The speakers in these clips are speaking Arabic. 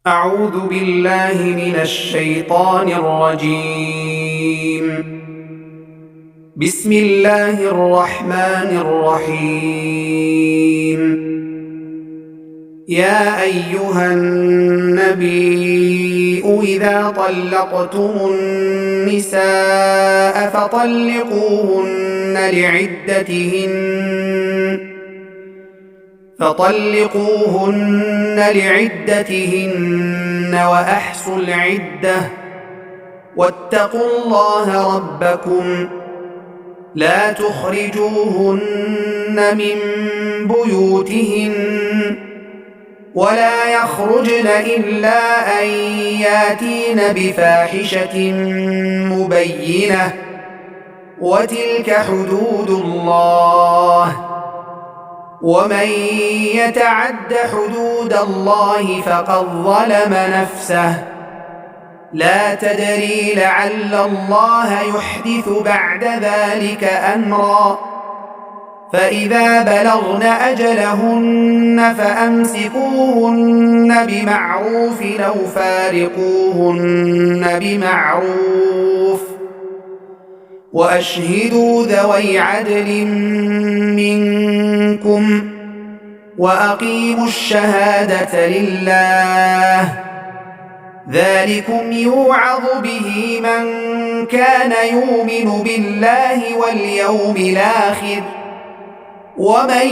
أعوذ بالله من الشيطان الرجيم. بسم الله الرحمن الرحيم. يا أيها النبي إذا طلقتم النساء فطلقوهن لعدتهن وأحصوا العدة واتقوا الله ربكم لا تخرجوهن من بيوتهن ولا يخرجن إلا أن ياتين بفاحشة مبينة وتلك حدود الله ومن يتعد حدود الله فقد ظلم نفسه لا تدري لعل الله يحدث بعد ذلك أمرا فإذا بلغن أجلهن فأمسكوهن بمعروف أو فارقوهن بمعروف وأشهدوا ذوي عدل منكم وأقيموا الشهادة لله ذلكم يوعظ به من كان يؤمن بالله واليوم الآخر ومن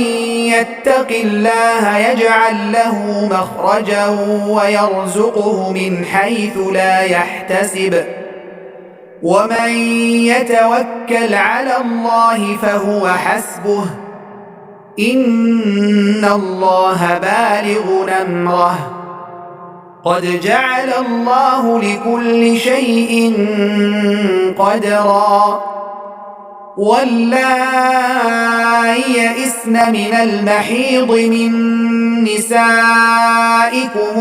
يتق الله يجعل له مخرجا ويرزقه من حيث لا يحتسب ومن يتوكل على الله فهو حسبه إن الله بالغ أمره قد جعل الله لكل شيء قدرا واللائي يئسن من المحيض من نسائكم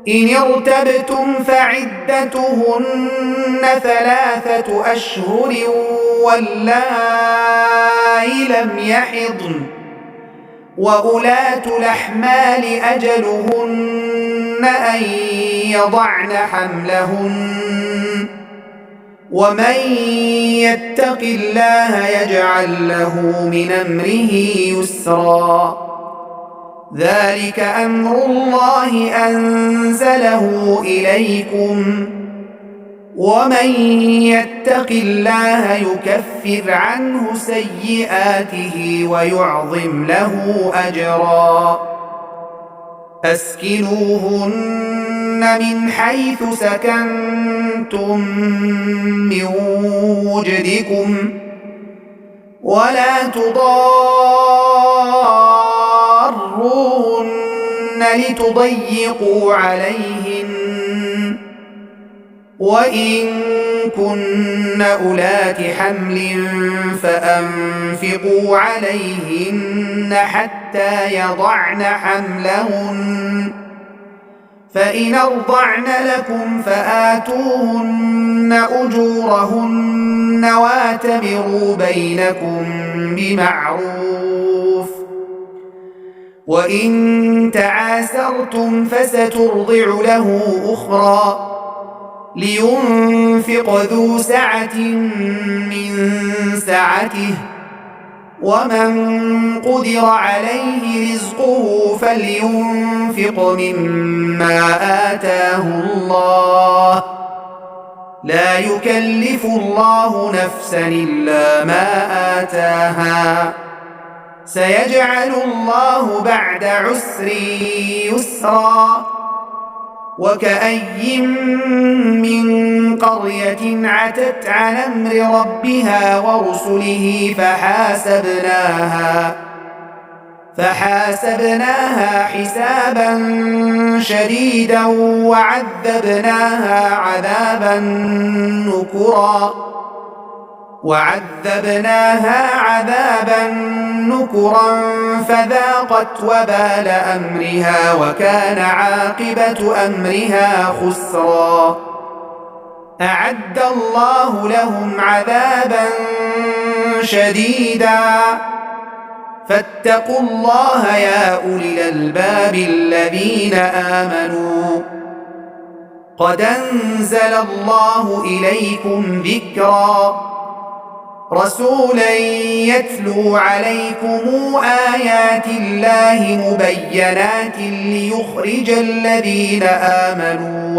إن ارتبتم فعدتهن 3 أشهر واللائي لم يحضن وأولاة الأحمال أجلهن أن يضعن حملهن ومن يتق الله يجعل له من أمره يسرا ذلك أمر الله أنزله إليكم ومن يتق الله يكفر عنه سيئاته ويعظم له أجرا أسكنوهن من حيث سكنتم من وجدكم ولا تضاروهن لتضيقوا عليهن وإن كن أولات حمل فأنفقوا عليهن حتى يضعن حملهن فإن أرضعن لكم فآتوهن أجورهن واعتبروا بينكم بمعروف وإن تعاسرتم فسترضع له أخرى لينفق ذو سعة من سعته ومن قدر عليه رزقه فلينفق مما آتاه الله لا يكلف الله نفسا إلا ما آتاها سيجعل الله بعد عسر يسرا وكأي من قرية عتت عن أمر ربها ورسله فحاسبناها حسابا شديدا وعذبناها عذابا نكرا فذاقت وبال أمرها وكان عاقبة أمرها خسرا أعد الله لهم عذابا شديدا فاتقوا الله يا أولي الألباب الذين آمنوا قد أنزل الله إليكم ذكرا رسولا يتلو عليكم آيات الله مبينات ليخرج الذين آمنوا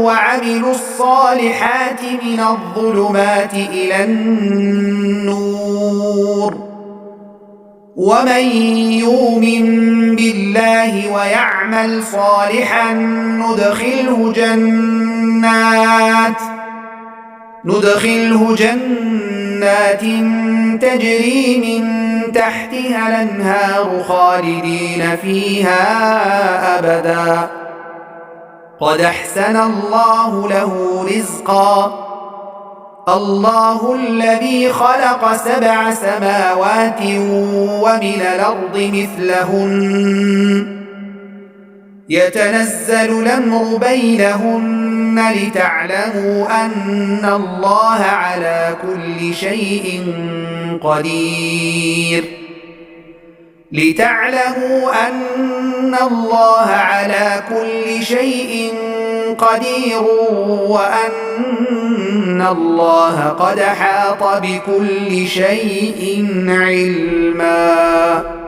وعملوا الصالحات من الظلمات إلى النور ومن يؤمن بالله ويعمل صالحا ندخله جنات تجري من تحتها الأنهار خالدين فيها أبدا قد أحسن الله له رزقا الله الذي خلق 7 سماوات ومن الأرض مثلهن يتنزل الأمر بينهن لتعلموا أن الله على كل شيء قدير وأن الله قد أحاط بكل شيء علما.